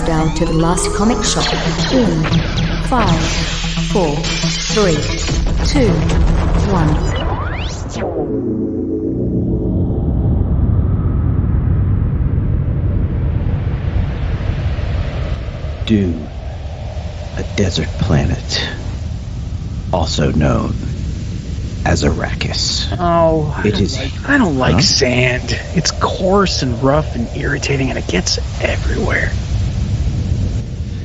countdown to the last comic shop in 5, 4, 3, 2, 1. Dune, a desert planet, also known as Arrakis. Oh, I don't like Huh? sand. It's coarse and rough and irritating, and it gets everywhere.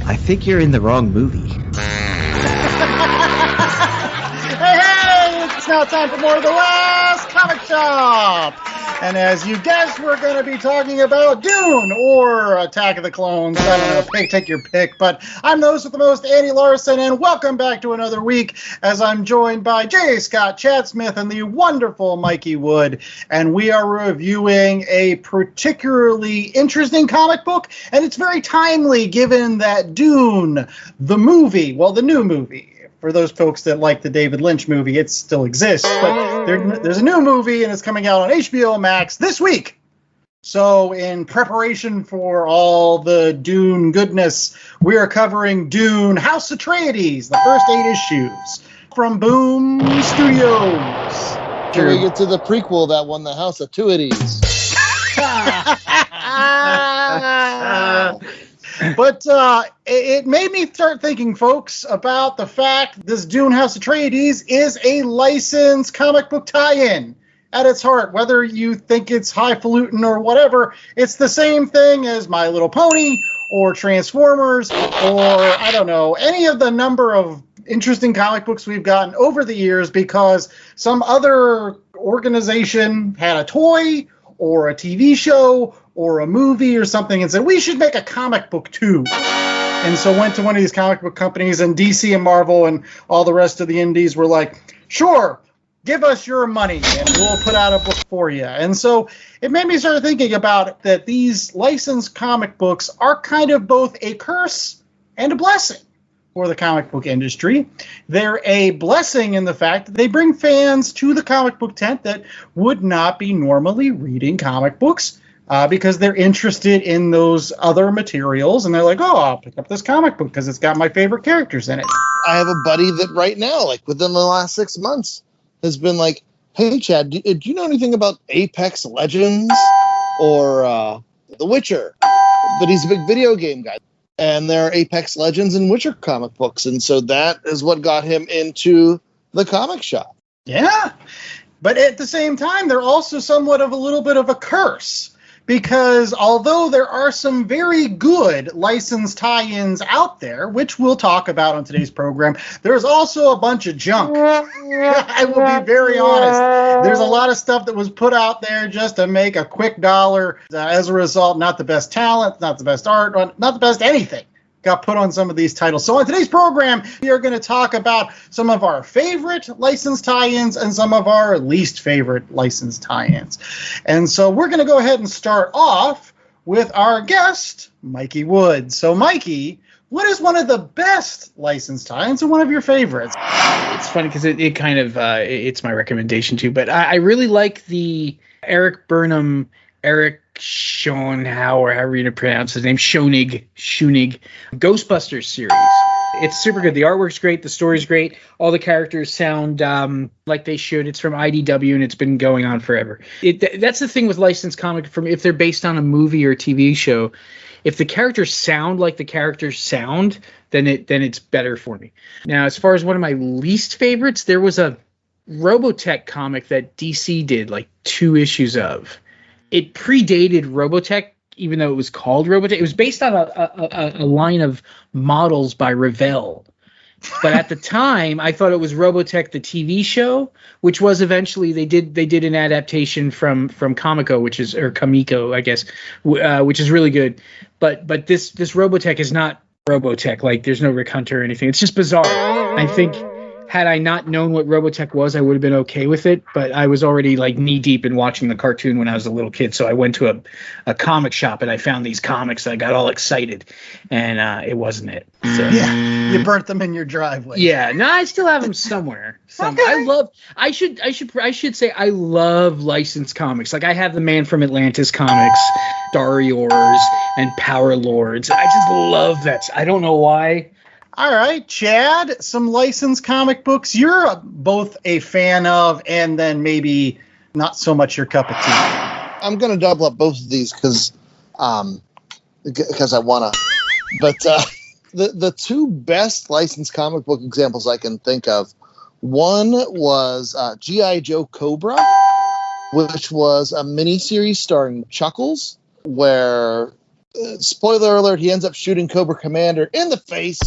I think you're in the wrong movie. Hey, it's now time for more of the Last Comic Shop. And as you guessed, we're going to be talking about Dune or Attack of the Clones. I don't know, take your pick. But I'm the host with the most, Andy Larson, and welcome back to another week as I'm joined by J. Scott, Chad Smith, and the wonderful Mikey Wood. And we are reviewing a particularly interesting comic book, and it's very timely given that Dune, the movie, well, the new movie, for those folks that like the David Lynch movie, it still exists. But there's a new movie, and it's coming out on HBO Max this week. So in preparation for all the Dune goodness, we are covering Dune House Atreides, the first 8 issues from Boom Studios. Till we get to the prequel that won the House Atreides. But it made me start thinking, folks, about the fact this Dune House Atreides is a licensed comic book tie-in at its heart. Whether you think it's highfalutin or whatever, it's the same thing as My Little Pony or Transformers or, I don't know, any of the number of interesting comic books we've gotten over the years because some other organization had a toy or a TV show or a movie or something and said, we should make a comic book too. And so went to one of these comic book companies, and DC and Marvel and all the rest of the indies were like, sure, give us your money and we'll put out a book for you. And so it made me start thinking about that these licensed comic books are kind of both a curse and a blessing for the comic book industry. They're a blessing in the fact that they bring fans to the comic book tent that would not be normally reading comic books because they're interested in those other materials, and they're like, oh, I'll pick up this comic book because it's got my favorite characters in it. I have a buddy that right now, like within the last 6 months, has been like, hey, Chad, do you know anything about Apex Legends or The Witcher? But he's a big video game guy. And there are Apex Legends and Witcher comic books. And so that is what got him into the comic shop. Yeah. But at the same time, they're also somewhat of a little bit of a curse. Because although there are some very good licensed tie-ins out there, which we'll talk about on today's program, there's also a bunch of junk. I will be very honest. There's a lot of stuff that was put out there just to make a quick dollar. As a result, not the best talent, not the best art, not the best anything got put on some of these titles. So on today's program, we are going to talk about some of our favorite licensed tie-ins and some of our least favorite licensed tie-ins. And so we're going to go ahead and start off with our guest, Mikey Wood. So Mikey, what is one of the best licensed tie-ins and one of your favorites? It's funny because it kind of, it's my recommendation too, but I really like the Eric Schoenhow, or however you pronounce his name, Schoenig Ghostbusters series. It's super good. The artwork's great. The story's great. All the characters sound like they should. It's from IDW, and it's been going on forever. That's the thing with licensed comic, if they're based on a movie or a TV show. If the characters sound like the characters sound, then it's better for me. Now, as far as one of my least favorites, there was a Robotech comic that DC did like 2 issues of. It predated Robotech, even though it was called Robotech. It was based on a line of models by Revell. But at the time, I thought it was Robotech the TV show, which was eventually they did an adaptation from Comico, or Comico, I guess, which is really good. But this Robotech is not Robotech. Like, there's no Rick Hunter or anything. It's just bizarre. I think Had I not known what Robotech was, I would have been okay with it. But I was already like knee deep in watching the cartoon when I was a little kid. So I went to a comic shop and I found these comics. And I got all excited, and it wasn't it. So. Yeah, you burnt them in your driveway. Yeah, no, I still have them somewhere. Okay. I should say I love licensed comics. Like I have the Man from Atlantis comics, Star Wars, and Power Lords. I just love that. I don't know why. All right, Chad, some licensed comic books you're both a fan of, and then maybe not so much your cup of tea. I'm going to double up both of these because I want to. But the two best licensed comic book examples I can think of, one was G.I. Joe Cobra, which was a miniseries starring Chuckles, where, spoiler alert, he ends up shooting Cobra Commander in the face.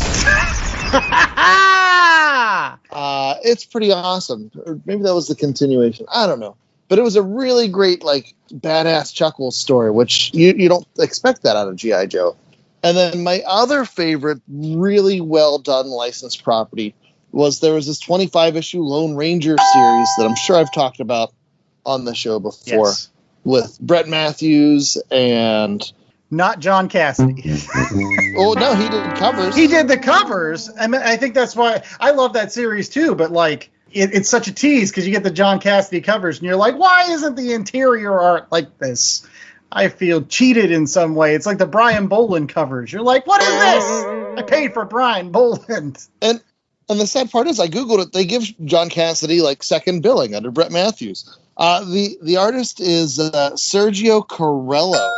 It's pretty awesome. Or maybe that was the continuation. I don't know. But it was a really great, like, badass Chuckles story, which you don't expect that out of G.I. Joe. And then my other favorite, really well done licensed property was there was this 25-issue Lone Ranger series that I'm sure I've talked about on the show before, Yes. with Brett Matthews and... Not John Cassidy. Oh, no, he did covers. He did the covers. I mean, I think that's why I love that series too. But like, it's such a tease because you get the John Cassidy covers, and you're like, why isn't the interior art like this? I feel cheated in some way. It's like the Brian Boland covers. You're like, what is this? I paid for Brian Boland. And the sad part is, I Googled it. They give John Cassidy like second billing under Brett Matthews. The artist is Sergio Corello.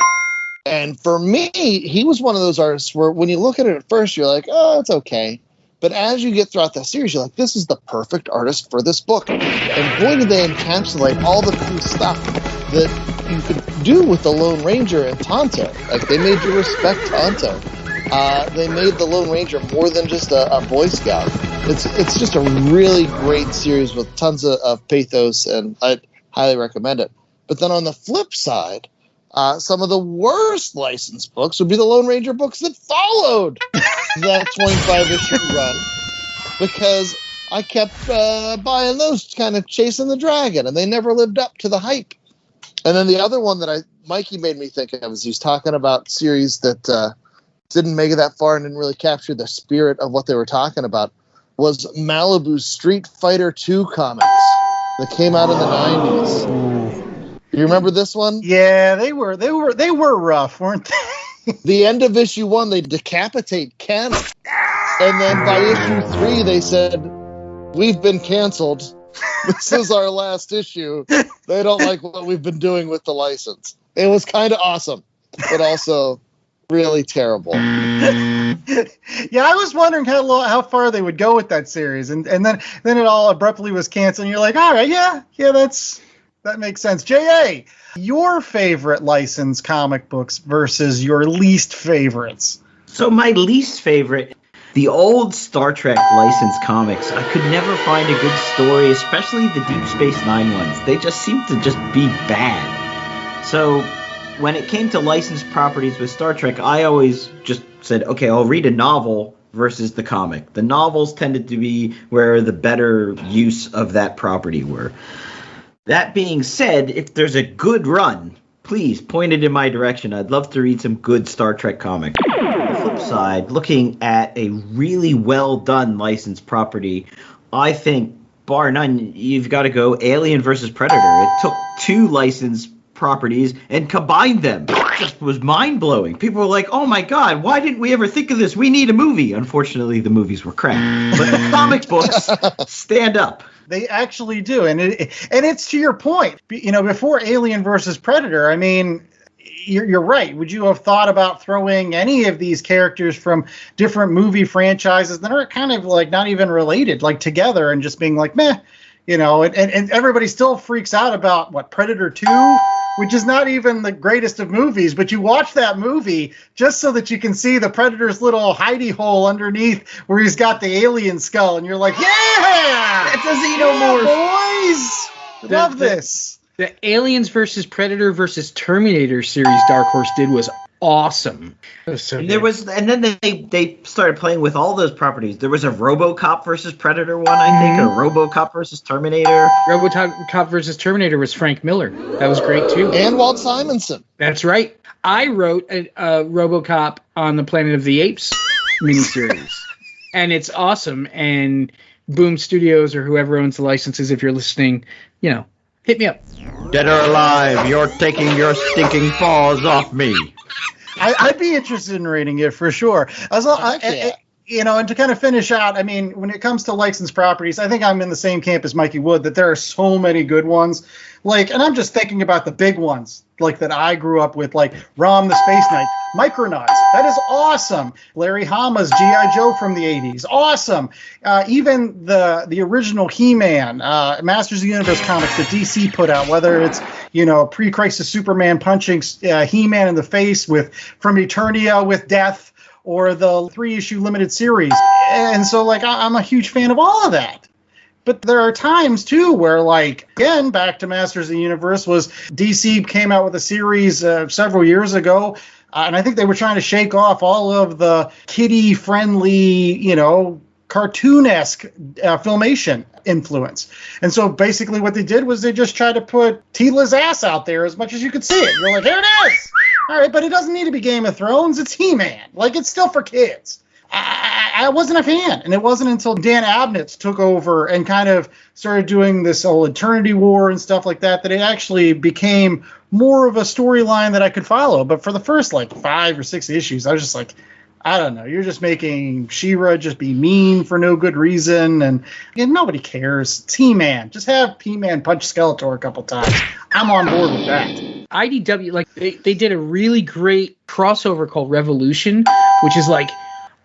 And for me, he was one of those artists where when you look at it at first, you're like, oh, it's okay. But as you get throughout the series, you're like, this is the perfect artist for this book. And boy, did they encapsulate all the cool stuff that you could do with the Lone Ranger and Tonto. Like, they made you respect Tonto. They made the Lone Ranger more than just a Boy Scout. It's just a really great series with tons of pathos, and I'd highly recommend it. But then on the flip side, some of the worst licensed books would be the Lone Ranger books that followed that 25-issue run, because I kept buying those, kind of chasing the dragon, and they never lived up to the hype. And then the other one that Mikey made me think of is he was talking about series that didn't make it that far and didn't really capture the spirit of what they were talking about, was Malibu's Street Fighter 2 comics that came out in the 90s. You remember this one? Yeah, they were rough, weren't they? The end of issue 1, they decapitate Ken. And then by issue 3, they said, we've been canceled. This is our last issue. They don't like what we've been doing with the license. It was kind of awesome, but also really terrible. Yeah, I was wondering how far they would go with that series. And then it all abruptly was canceled. And you're like, all right, yeah, that makes sense. J.A., your favorite licensed comic books versus your least favorites. So my least favorite, the old Star Trek licensed comics. I could never find a good story, especially the Deep Space Nine ones. They just seem to just be bad. So when it came to licensed properties with Star Trek, I always just said, okay, I'll read a novel versus the comic. The novels tended to be where the better use of that property were. That being said, if there's a good run, please point it in my direction. I'd love to read some good Star Trek comic. On the flip side, looking at a really well done licensed property, I think, bar none, you've got to go Alien versus Predator. It took two licensed properties and combined them. It just was mind-blowing. People were like, oh my god, why didn't we ever think of this? We need a movie. Unfortunately, the movies were crap. But the comic books stand up. They actually do, and it's to your point. You know, before Alien versus Predator, I mean, you're right. Would you have thought about throwing any of these characters from different movie franchises that are kind of like not even related, like together, and just being like, meh, you know? And everybody still freaks out about Predator 2, which is not even the greatest of movies, but you watch that movie just so that you can see the Predator's little hidey hole underneath where he's got the alien skull, and you're like, yeah, That's a boys, love this. The Aliens versus Predator versus Terminator series Dark Horse did was awesome. It was so And good. then they started playing with all those properties. There was a RoboCop versus Predator one, I think, or RoboCop versus Terminator. RoboCop versus Terminator was Frank Miller. That was great too. And Walt Simonson. That's right. I wrote a RoboCop on the Planet of the Apes miniseries, and it's awesome. And Boom Studios or whoever owns the licenses, if you're listening, hit me up. Dead or alive, you're taking your stinking paws off me. I'd be interested in reading it for sure. And to kind of finish out, I mean, when it comes to licensed properties, I think I'm in the same camp as Mikey Wood, that there are so many good ones. And I'm just thinking about the big ones, that I grew up with, like Rom the Space Knight, Micronauts. That is awesome. Larry Hama's G.I. Joe from the 80s. Awesome. Even the original He-Man, Masters of the Universe comics that DC put out, whether it's, pre-Crisis Superman punching He-Man in the face from Eternia with death, or the 3-issue limited series. And so, I'm a huge fan of all of that. But there are times, too, where, again, back to Masters of the Universe, was DC came out with a series several years ago, and I think they were trying to shake off all of the kiddie-friendly, cartoon-esque filmation influence. And so basically what they did was they just tried to put Tila's ass out there as much as you could see it. You're like, here it is! All right, but it doesn't need to be Game of Thrones. It's He-Man. It's still for kids. I wasn't a fan, and it wasn't until Dan Abnett took over and kind of started doing this whole Eternity War and stuff like that it actually became more of a storyline that I could follow. But for the first 5 or 6 issues, I was just like, I don't know. You're just making She-Ra just be mean for no good reason, and nobody cares. It's He-Man. Just have He-Man punch Skeletor a couple times. I'm on board with that. IDW, they did a really great crossover called Revolution, which is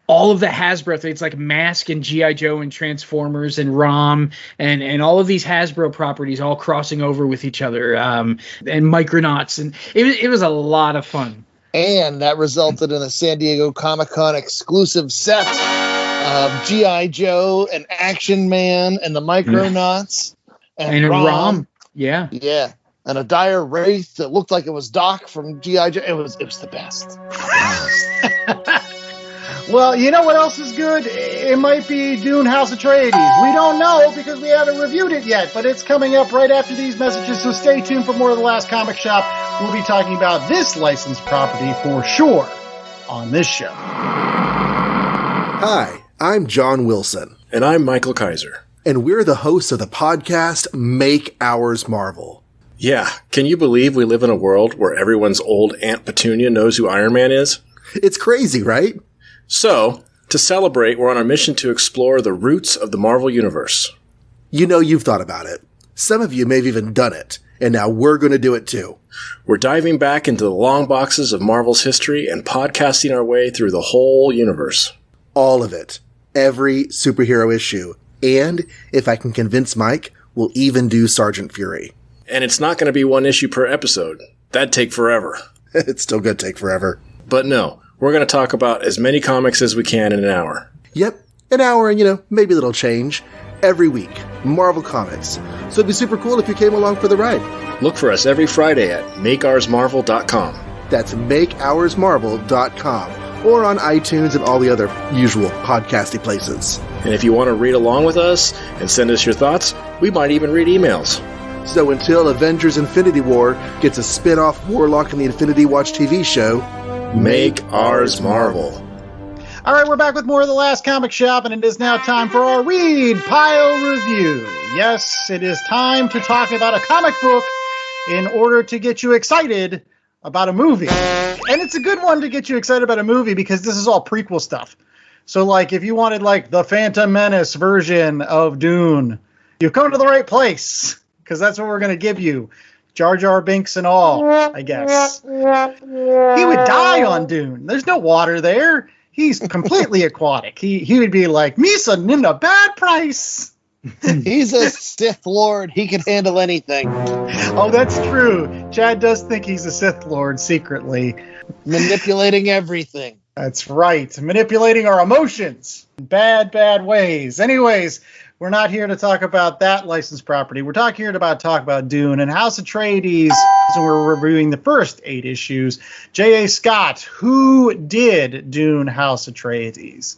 all of the Hasbro things, like Mask and G.I. Joe and Transformers and ROM and all of these Hasbro properties all crossing over with each other, and Micronauts, and it was a lot of fun. And that resulted in a San Diego Comic-Con exclusive set of G.I. Joe and Action Man and the Micronauts. And ROM. Yeah. Yeah. And a dire wraith that looked like it was Doc from G.I. Joe. It was the best. Well, you know what else is good? It might be Dune House Atreides. We don't know because we haven't reviewed it yet, but it's coming up right after these messages, so stay tuned for more of The Last Comic Shop. We'll be talking about this licensed property for sure on this show. Hi, I'm John Wilson. And I'm Michael Kaiser. And we're the hosts of the podcast Make Ours Marvel. Yeah, can you believe we live in a world where everyone's old Aunt Petunia knows who Iron Man is? It's crazy, right? So, to celebrate, we're on a mission to explore the roots of the Marvel Universe. You've thought about it. Some of you may have even done it, and now we're going to do it too. We're diving back into the long boxes of Marvel's history and podcasting our way through the whole universe. All of it. Every superhero issue. And, if I can convince Mike, we'll even do Sergeant Fury. And it's not going to be one issue per episode. That'd take forever. It's still going to take forever. But no. We're going to talk about as many comics as we can in an hour. Yep, an hour and, maybe a little change. Every week, Marvel Comics. So it'd be super cool if you came along for the ride. Look for us every Friday at MakeOursMarvel.com. That's MakeOursMarvel.com. Or on iTunes and all the other usual podcasty places. And if you want to read along with us and send us your thoughts, we might even read emails. So until Avengers Infinity War gets a spin-off Warlock in the Infinity Watch TV show, Make Ours Marvel. All right, we're back with more of The Last Comic Shop, and it is now time for our Read Pile Review. Yes, it is time to talk about a comic book in order to get you excited about a movie. And it's a good one to get you excited about a movie because this is all prequel stuff. So, if you wanted, the Phantom Menace version of Dune, you've come to the right place because that's what we're going to give you. Jar Jar Binks and all, I guess. He would die on Dune. There's no water there. He's completely aquatic. He would be like, Misa in a bad price. He's a Sith Lord. He can handle anything. Oh, that's true. Chad does think he's a Sith Lord secretly. Manipulating everything. That's right. Manipulating our emotions in bad ways. Anyways, we're not here to talk about that licensed property. We're talk about Dune and House Atreides. So we're reviewing the first 8 issues. J.A. Scott, who did Dune House Atreides?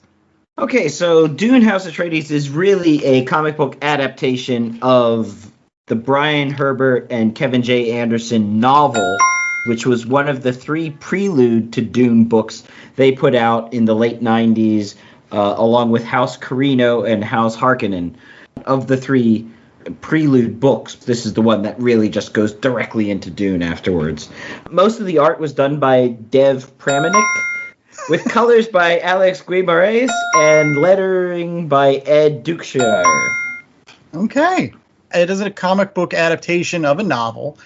Okay, so Dune House Atreides is really a comic book adaptation of the Brian Herbert and Kevin J. Anderson novel, which was one of the 3 prelude to Dune books they put out in the late 90s, along with House Carino and House Harkonnen. Of the 3 prelude books, this is the one that really just goes directly into Dune afterwards. Most of the art was done by Dev Pramanik, with colors by Alex Guimarães and lettering by Ed Dukeshire. Okay. It is a comic book adaptation of a novel,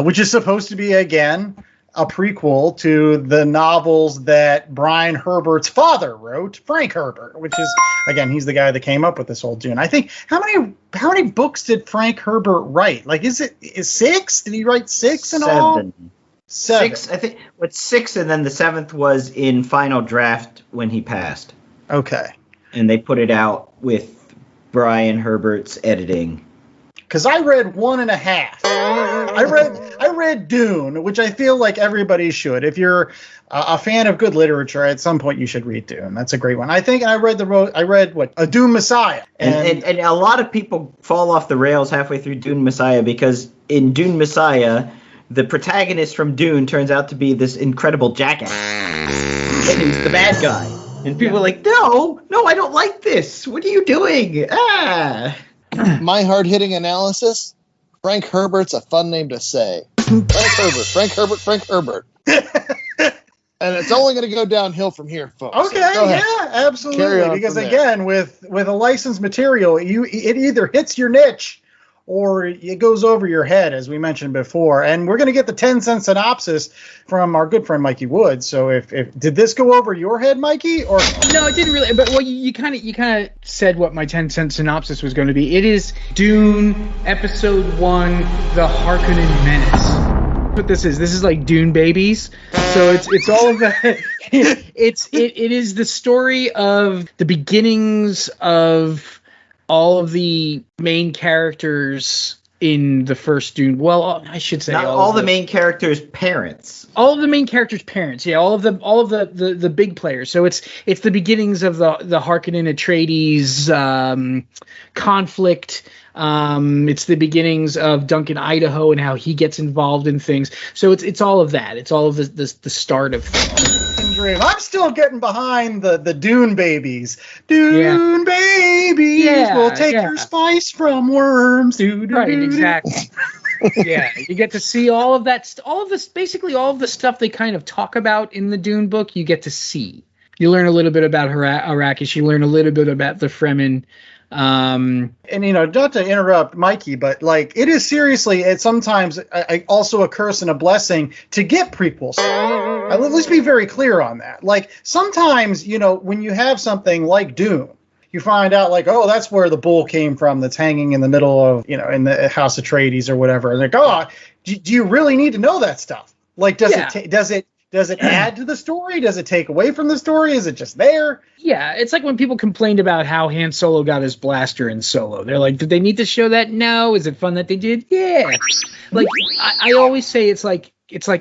which is supposed to be, again, a prequel to the novels that Brian Herbert's father wrote, Frank Herbert, which is, again, he's the guy that came up with this whole Dune. I think, how many books did Frank Herbert write? Like, is 6? Did he write 6 in all? 7. 6, I think. What's 6, and then the 7th was in final draft when he passed. Okay. And they put it out with Brian Herbert's editing. Because I read 1.5. I read Dune, which I feel like everybody should. If you're a fan of good literature, at some point you should read Dune. That's a great one. I think I read a Dune Messiah. And a lot of people fall off the rails halfway through Dune Messiah, because in Dune Messiah, the protagonist from Dune turns out to be this incredible jackass. And he's the bad guy. And people are like, no, I don't like this. What are you doing? My hard-hitting analysis, Frank Herbert's a fun name to say. Frank Herbert. And it's only going to go downhill from here, folks. Okay, so yeah, absolutely. Because again, with a licensed material, it either hits your niche or it goes over your head, as we mentioned before. And we're going to get the 10-cent synopsis from our good friend Mikey Wood. So if did this go over your head, Mikey? Or no, it didn't really. But well, you kind of said what my 10-cent synopsis was going to be. It is Dune Episode 1: The Harkonnen Menace. What this is like Dune babies. So it's all of the it is the story of the beginnings of all of the main characters in the first Dune. Well, I should say not all the main characters' parents. All of the main characters' parents. Yeah, all of the big players. So it's the beginnings of the Harkonnen Atreides conflict. It's the beginnings of Duncan Idaho and how he gets involved in things. So it's all of that. It's all of the start of things. I'm still getting behind the Dune babies. Dune babies will take your spice from worms. Right, exactly. Yeah, you get to see all of that, basically all of the stuff they kind of talk about in the Dune book. You get to see. You learn a little bit about Arrakis. You learn a little bit about the Fremen. And not to interrupt Mikey, but like it is seriously, it's sometimes also a curse and a blessing to get prequels. Let's be very clear on that. Like sometimes, when you have something like Dune, you find out like, oh, that's where the bull came from that's hanging in the middle of, in the House of Atreides or whatever. And like, oh, do you really need to know that stuff? Like, does it add to the story? Does it take away from the story? Is it just there? Yeah, it's like when people complained about how Han Solo got his blaster in Solo. They're like, did they need to show that? No. Is it fun that they did? Yeah. Like I always say, it's like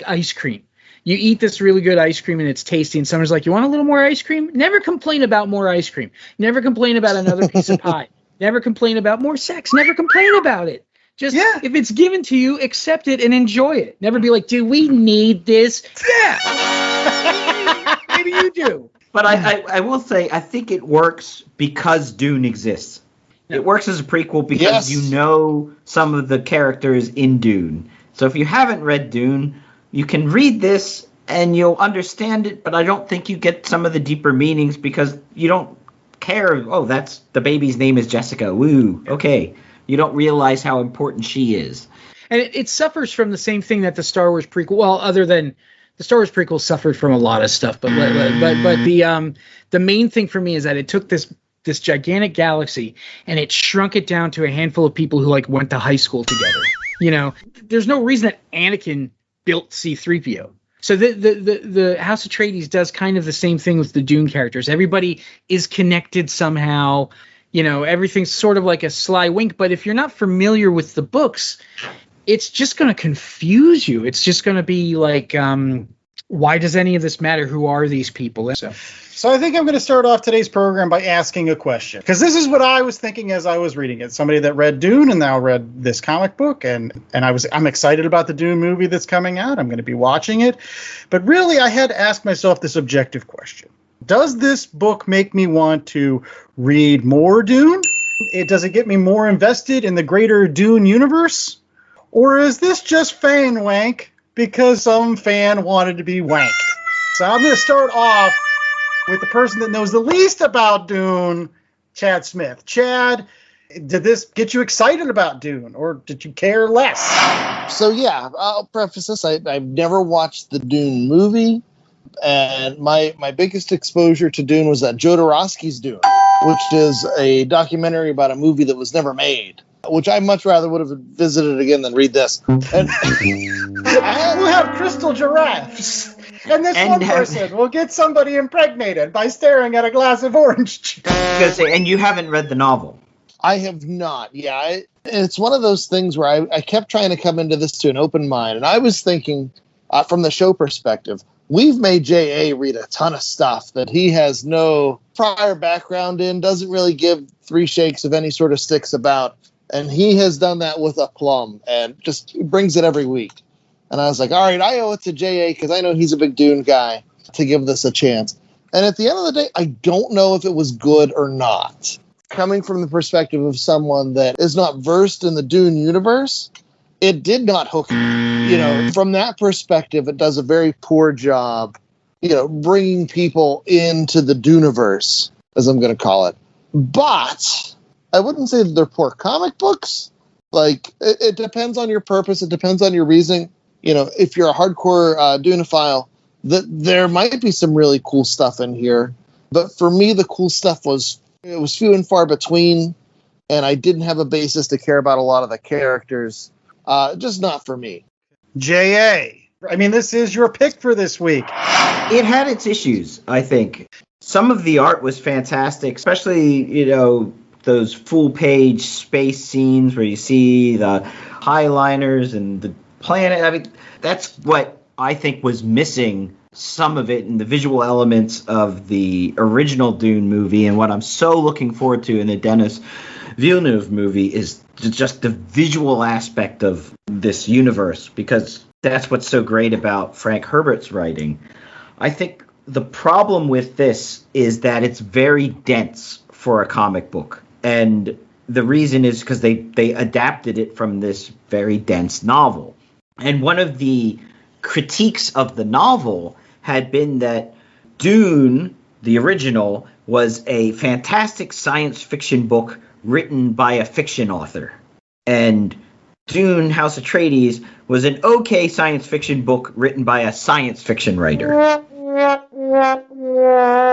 ice cream. You eat this really good ice cream and it's tasty, and someone's like, you want a little more ice cream? Never complain about more ice cream. Never complain about another piece of pie. Never complain about more sex. Never complain about it. Just if it's given to you, accept it and enjoy it. Never be like, do we need this? Yeah. Maybe you do. But I will say, I think it works because Dune exists. It works as a prequel because you know some of the characters in Dune. So if you haven't read Dune, you can read this and you'll understand it, but I don't think you get some of the deeper meanings because you don't care. Oh, that's the baby's name is Jessica. Woo. Okay. You don't realize how important she is. And it suffers from the same thing that the Star Wars prequel, well, other than the Star Wars prequel suffered from a lot of stuff, but the main thing for me is that it took this gigantic galaxy and it shrunk it down to a handful of people who like went to high school together. There's no reason that Anakin built C-3PO. So the House of Atreides does kind of the same thing with the Dune characters. Everybody is connected somehow. everything's sort of like a sly wink. But if you're not familiar with the books, it's just going to confuse you. It's just going to be like, why does any of this matter? Who are these people? So I think I'm going to start off today's program by asking a question, because this is what I was thinking as I was reading it. Somebody that read Dune and now read this comic book, and I'm excited about the Dune movie that's coming out. I'm going to be watching it. But really, I had to ask myself this objective question. Does this book make me want to read more Dune? Does it get me more invested in the greater Dune universe? Or is this just fan wank because some fan wanted to be wanked? So I'm going to start off with the person that knows the least about Dune, Chad Smith. Chad, did this get you excited about Dune, or did you care less? So yeah, I'll preface this. I've never watched the Dune movie, and my biggest exposure to Dune was that Jodorowsky's Dune, which is a documentary about a movie that was never made, which I much rather would have visited again than read this. And we'll have crystal giraffes. And this one person will get somebody impregnated by staring at a glass of orange juice. I was gonna say, and you haven't read the novel. I have not. Yeah, it's one of those things where I kept trying to come into this to an open mind. And I was thinking, from the show perspective, we've made J.A. read a ton of stuff that he has no prior background in, doesn't really give three shakes of any sort of sticks about. And he has done that with aplomb and just brings it every week. And I was like, all right, I owe it to J.A. because I know he's a big Dune guy to give this a chance. And at the end of the day, I don't know if it was good or not. Coming from the perspective of someone that is not versed in the Dune universe, it did not hook me. From that perspective, it does a very poor job, bringing people into the Duneverse, as I'm going to call it. But I wouldn't say that they're poor comic books. Like, it depends on your purpose. It depends on your reasoning. If you're a hardcore Duneophile, there might be some really cool stuff in here. But for me, the cool stuff was few and far between, and I didn't have a basis to care about a lot of the characters. Just not for me. J.A., I mean, this is your pick for this week. It had its issues, I think. Some of the art was fantastic, especially, those full-page space scenes where you see the highliners and the planet. I mean, that's what I think was missing, some of it in the visual elements of the original Dune movie. And what I'm so looking forward to in the Denis Villeneuve movie is just the visual aspect of this universe, because that's what's so great about Frank Herbert's writing. I think the problem with this is that it's very dense for a comic book. And the reason is because they adapted it from this very dense novel. And one of the critiques of the novel had been that Dune, the original, was a fantastic science fiction book written by a fiction author. And Dune, House Atreides, was an okay science fiction book written by a science fiction writer.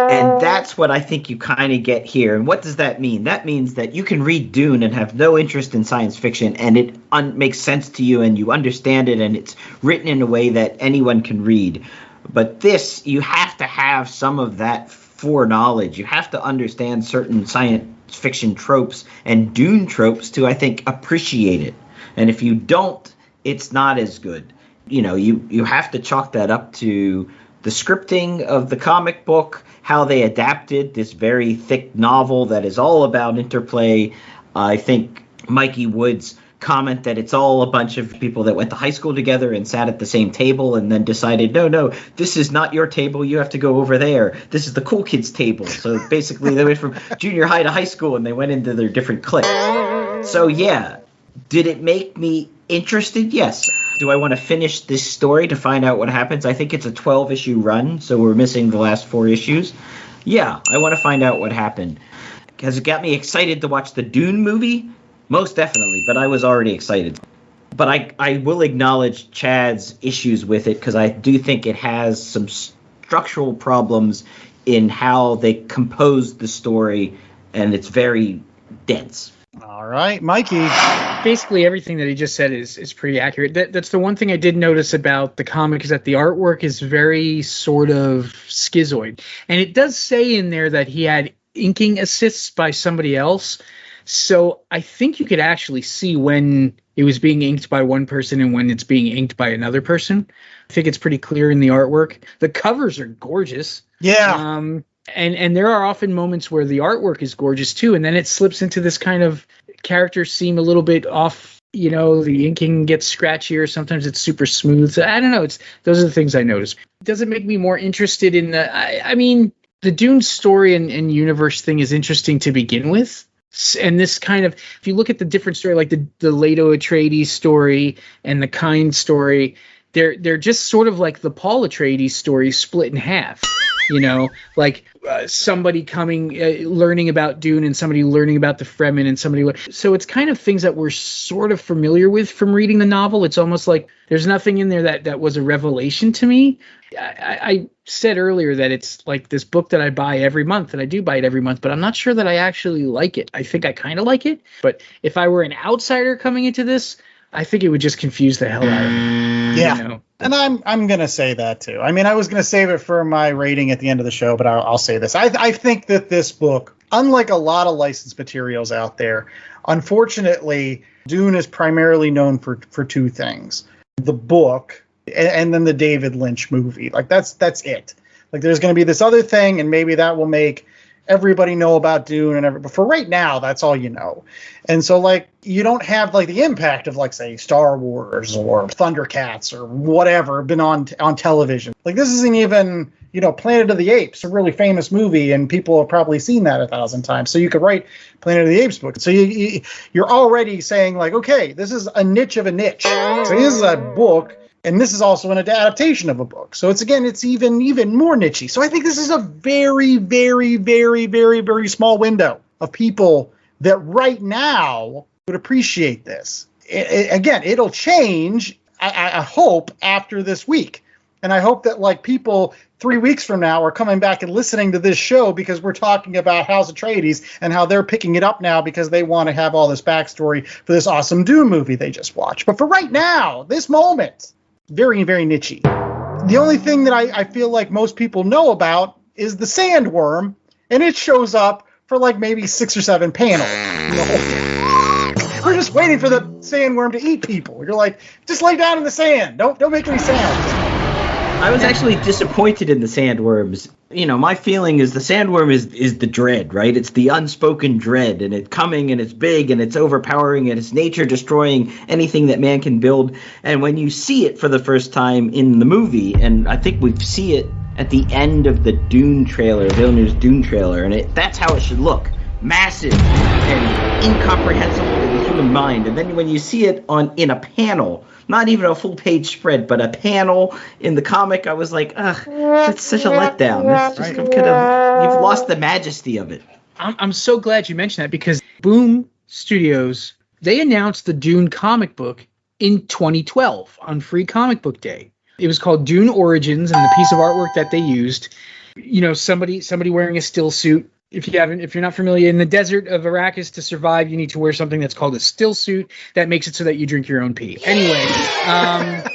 And that's what I think you kind of get here. And what does that mean? That means that you can read Dune and have no interest in science fiction, and it makes sense to you, and you understand it, and it's written in a way that anyone can read. But this, you have to have some of that foreknowledge. You have to understand certain science fiction tropes and Dune tropes to, I think, appreciate it. And if you don't, it's not as good. You have to chalk that up to the scripting of the comic book, how they adapted this very thick novel that is all about interplay. I think Mikey Wood's comment that it's all a bunch of people that went to high school together and sat at the same table and then decided, no, this is not your table. You have to go over there. This is the cool kids table. So basically they went from junior high to high school and they went into their different cliques. So yeah, did it make me interested? Yes. Do I want to finish this story to find out what happens? I think it's a 12-issue run, so we're missing the last 4 issues. Yeah, I want to find out what happened. Has it got me excited to watch the Dune movie? Most definitely, but I was already excited. But I will acknowledge Chad's issues with it, because I do think it has some structural problems in how they composed the story, and it's very dense. All right, Mikey. Basically, everything that he just said is pretty accurate. That's the one thing I did notice about the comic, is that the artwork is very sort of schizoid. And it does say in there that he had inking assists by somebody else. So I think you could actually see when it was being inked by one person and when it's being inked by another person. I think it's pretty clear in the artwork. The covers are gorgeous. Yeah. And there are often moments where the artwork is gorgeous too, and then it slips into this kind of characters seem a little bit off. You know, the inking gets scratchier. Sometimes it's super smooth. So I don't know. Those are the things I noticed. Does it make me more interested in the? I mean, the Dune story and universe thing is interesting to begin with. And this kind of, if you look at the different story, like the Leto Atreides story and the Kind story, they're just sort of like the Paul Atreides story split in half. You know, like somebody coming, learning about Dune and somebody learning about the Fremen and somebody. So it's kind of things that we're sort of familiar with from reading the novel. It's almost like there's nothing in there that was a revelation to me. I said earlier that it's like this book that I buy every month, and I do buy it every month, but I'm not sure that I actually like it. I think I kind of like it, but if I were an outsider coming into this, I think it would just confuse the hell out of me. Yeah. You know? And I'm going to say that too. I mean, I was going to save it for my rating at the end of the show, but I'll say this. I think that this book, unlike a lot of licensed materials out there, unfortunately, Dune is primarily known for two things. The book and then the David Lynch movie. Like that's it. Like there's going to be this other thing, and maybe that will make everybody know about Dune and everything. But for right now, that's all you know. And so like you don't have like the impact of like say Star Wars or Thundercats or whatever been on television. Like this isn't even, you know, Planet of the Apes, a really famous movie, and people have probably seen that 1,000 times. So you could write Planet of the Apes book. So you're already saying like, okay, this is a niche of a niche. So this is a book. And this is also an adaptation of a book. So it's even more niche-y. So I think this is a very, very, very, very, very small window of people that right now would appreciate this. Again, it'll change, I hope, after this week. And I hope that like people 3 weeks from now are coming back and listening to this show because we're talking about House Atreides and how they're picking it up now because they want to have all this backstory for this awesome Dune movie they just watched. But for right now, this moment, very, very niche-y. The only thing that I feel like most people know about is the sandworm, and it shows up for like maybe 6 or 7 panels. We're just waiting for the sandworm to eat people. You're like, just lay down in the sand. Don't make any sounds. I was actually disappointed in the sandworms. You know, my feeling is the sandworm is the dread, right? It's the unspoken dread, and it's coming, and it's big, and it's overpowering, and it's nature destroying anything that man can build. And when you see it for the first time in the movie, and I think we see it at the end of the Dune trailer, Villeneuve's Dune trailer, and that's how it should look. Massive and incomprehensible to the human mind. And then when you see it in a panel, not even a full page spread, but a panel in the comic, I was like, ugh, that's such a letdown. That's just you've lost the majesty of it. I'm so glad you mentioned that because Boom Studios, they announced the Dune comic book in 2012 on Free Comic Book Day. It was called Dune Origins, and the piece of artwork that they used, you know, somebody wearing a still suit. If you're not familiar, in the desert of Arrakis, to survive, you need to wear something that's called a still suit that makes it so that you drink your own pee. Anyway, and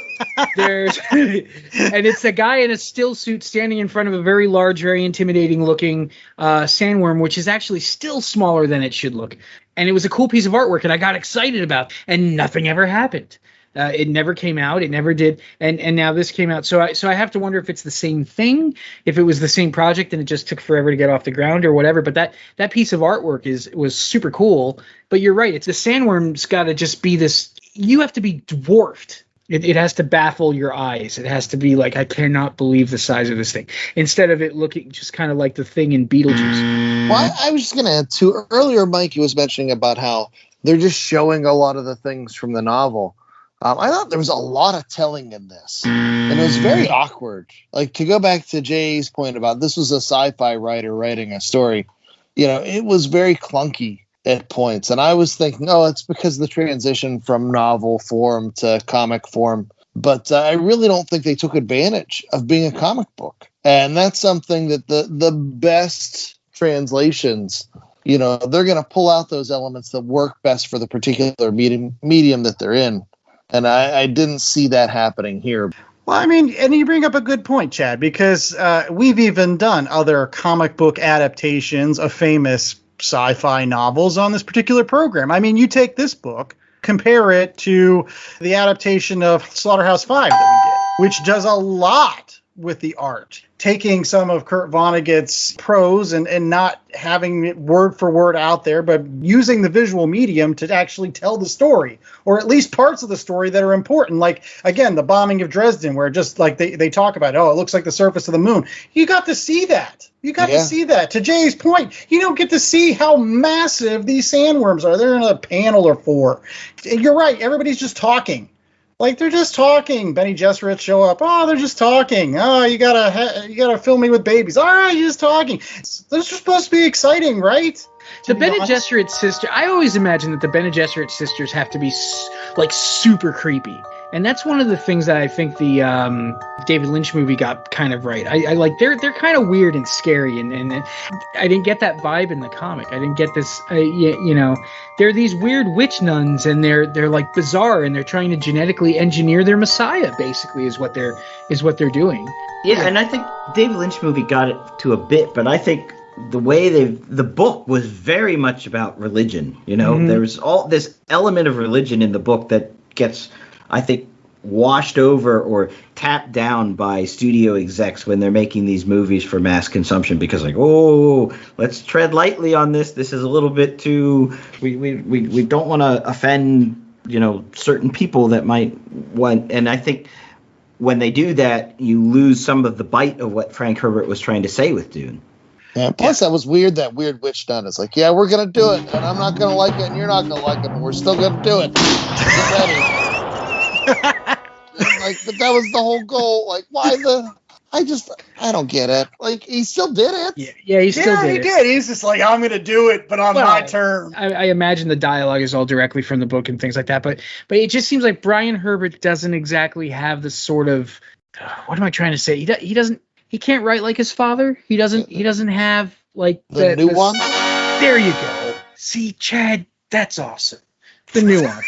it's a guy in a still suit standing in front of a very large, very intimidating looking sandworm, which is actually still smaller than it should look. And it was a cool piece of artwork, and I got excited about it, and nothing ever happened. It never came out. It never did. And now this came out. So I have to wonder if it's the same thing, if it was the same project and it just took forever to get off the ground or whatever. But that piece of artwork was super cool. But you're right. It's the sandworm's got to just be this. You have to be dwarfed. It has to baffle your eyes. It has to be like, I cannot believe the size of this thing. Instead of it looking just kind of like the thing in Beetlejuice. Well, I was just going to add too. Earlier, Mikey was mentioning about how they're just showing a lot of the things from the novel. I thought there was a lot of telling in this, and it was very awkward. Like, to go back to Jay's point about this was a sci-fi writer writing a story, you know, it was very clunky at points. And I was thinking, oh, it's because of the transition from novel form to comic form. But I really don't think they took advantage of being a comic book. And that's something that the best translations, you know, they're going to pull out those elements that work best for the particular medium that they're in. And I didn't see that happening here. Well, I mean, and you bring up a good point, Chad, because we've even done other comic book adaptations of famous sci-fi novels on this particular program. I mean, you take this book, compare it to the adaptation of Slaughterhouse-5 that we did, which does a lot with the art, taking some of Kurt Vonnegut's prose and not having it word for word out there, but using the visual medium to actually tell the story, or at least parts of the story that are important. Like, again, the bombing of Dresden, where just like they talk about, it looks like the surface of the moon. You got to see that. You got to see that. To Jay's point, you don't get to see how massive these sandworms are. They're in a panel or 4. You're right. Everybody's just talking. Like, they're just talking. Benny Gesserit show up. Oh, they're just talking. Oh, you gotta fill me with babies. All right, you're just talking. They're supposed to be exciting, right? The Bene Gesserit sister. I always imagine that the Bene Gesserit sisters have to be like super creepy, and that's one of the things that I think the David Lynch movie got kind of right. I like they're kind of weird and scary, and I didn't get that vibe in the comic. I didn't get this. They're these weird witch nuns, and they're like bizarre, and they're trying to genetically engineer their messiah. Basically, is what they're doing. Yeah, and I think David Lynch movie got it to a bit, but I think the way the book was very much about religion. There was all this element of religion in the book that gets, I think, washed over or tapped down by studio execs when they're making these movies for mass consumption, because let's tread lightly on this. This is a little bit too, we don't want to offend, certain people that might want, and I think when they do that, you lose some of the bite of what Frank Herbert was trying to say with Dune. Yeah, plus that was weird, that weird witch nun. It's like, yeah, we're going to do it, and I'm not going to like it, and you're not going to like it, but we're still going to do it. Get ready. But that was the whole goal. Like, why I don't get it. Like, he still did it. Yeah, he still did it. He did. He's just like, I'm going to do it, but on my terms. I imagine the dialogue is all directly from the book and things like that, but it just seems like Brian Herbert doesn't exactly have the sort of, what am I trying to say? He can't write like his father. He doesn't have like the new one. There you go. See, Chad, that's awesome. The nuance.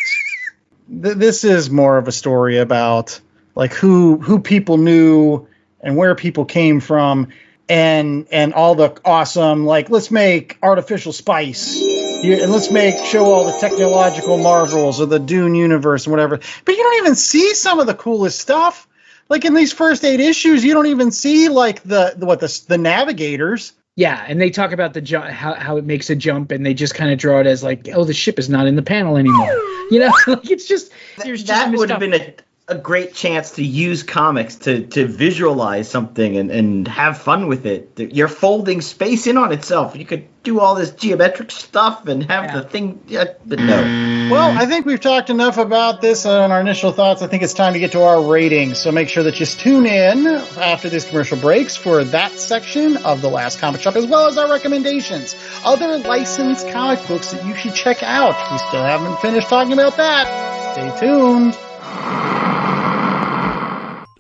This is more of a story about like who people knew and where people came from, and all the awesome, like, let's make artificial spice and let's show all the technological marvels of the Dune universe and whatever. But you don't even see some of the coolest stuff. Like, in these first 8 issues, you don't even see like the navigators. Yeah, and they talk about the how it makes a jump, and they just kind of draw it as like, the ship is not in the panel anymore. Like, it's just that would have been a great chance to use comics to visualize something and have fun with it. You're folding space in on itself. You could do all this geometric stuff and have the thing, but no. Well, I think we've talked enough about this on our initial thoughts. I think it's time to get to our ratings. So make sure that you tune in after these commercial breaks for that section of The Last Comic Shop, as well as our recommendations. Other licensed comic books that you should check out. We still haven't finished talking about that. Stay tuned.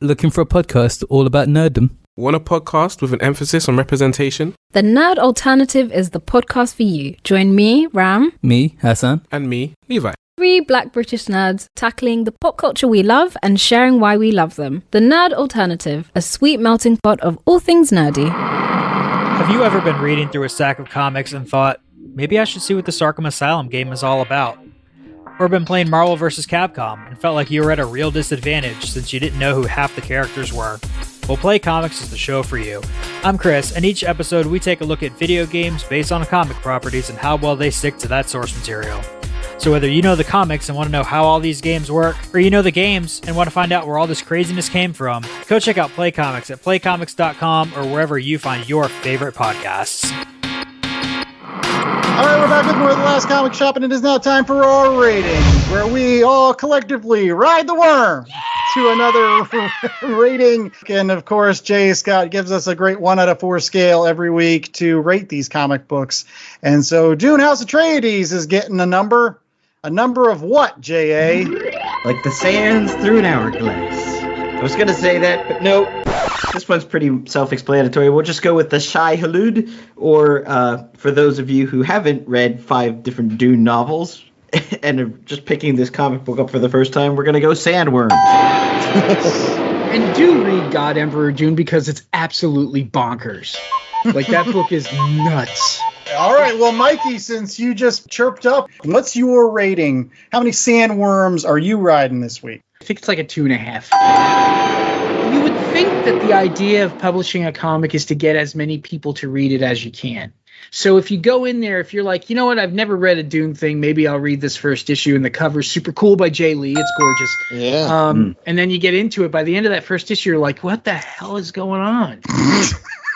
Looking for a podcast all about nerddom? Want a podcast with an emphasis on representation? The Nerd Alternative is the podcast for you. Join me, Ram. Me, Hassan. And me, Levi. 3 black British nerds tackling the pop culture we love and sharing why we love them. The Nerd Alternative, a sweet melting pot of all things nerdy. Have you ever been reading through a stack of comics and thought, maybe I should see what this Arkham Asylum game is all about? Or been playing Marvel vs. Capcom and felt like you were at a real disadvantage since you didn't know who half the characters were? Well, Play Comics is the show for you. I'm Chris, and each episode we take a look at video games based on comic properties and how well they stick to that source material. So whether you know the comics and want to know how all these games work, or you know the games and want to find out where all this craziness came from, go check out Play Comics at playcomics.com or wherever you find your favorite podcasts. All right, we're back with more of The Last Comic Shop, and it is now time for our ratings, where we all collectively ride the worm to another rating. And, of course, Jay Scott gives us a great 1 out of 4 scale every week to rate these comic books. And so Dune House Atreides is getting a number. A number of what, J.A.? Like the sands through an hourglass. I was going to say that, but no. This one's pretty self-explanatory. We'll just go with the Shai Hulud, or for those of you who haven't read 5 different Dune novels and are just picking this comic book up for the first time, we're going to go Sandworm. And do read God Emperor Dune because it's absolutely bonkers. Like, that book is nuts. All right, well, Mikey, since you just chirped up, what's your rating? How many sandworms are you riding this week? I think it's like a 2.5. You would think that the idea of publishing a comic is to get as many people to read it as you can. So if you go in there, if you're like, you know what, I've never read a Dune thing, maybe I'll read this first issue, and the cover's super cool by Jay Lee. It's gorgeous. Yeah. And then you get into it. By the end of that first issue, you're like, what the hell is going on?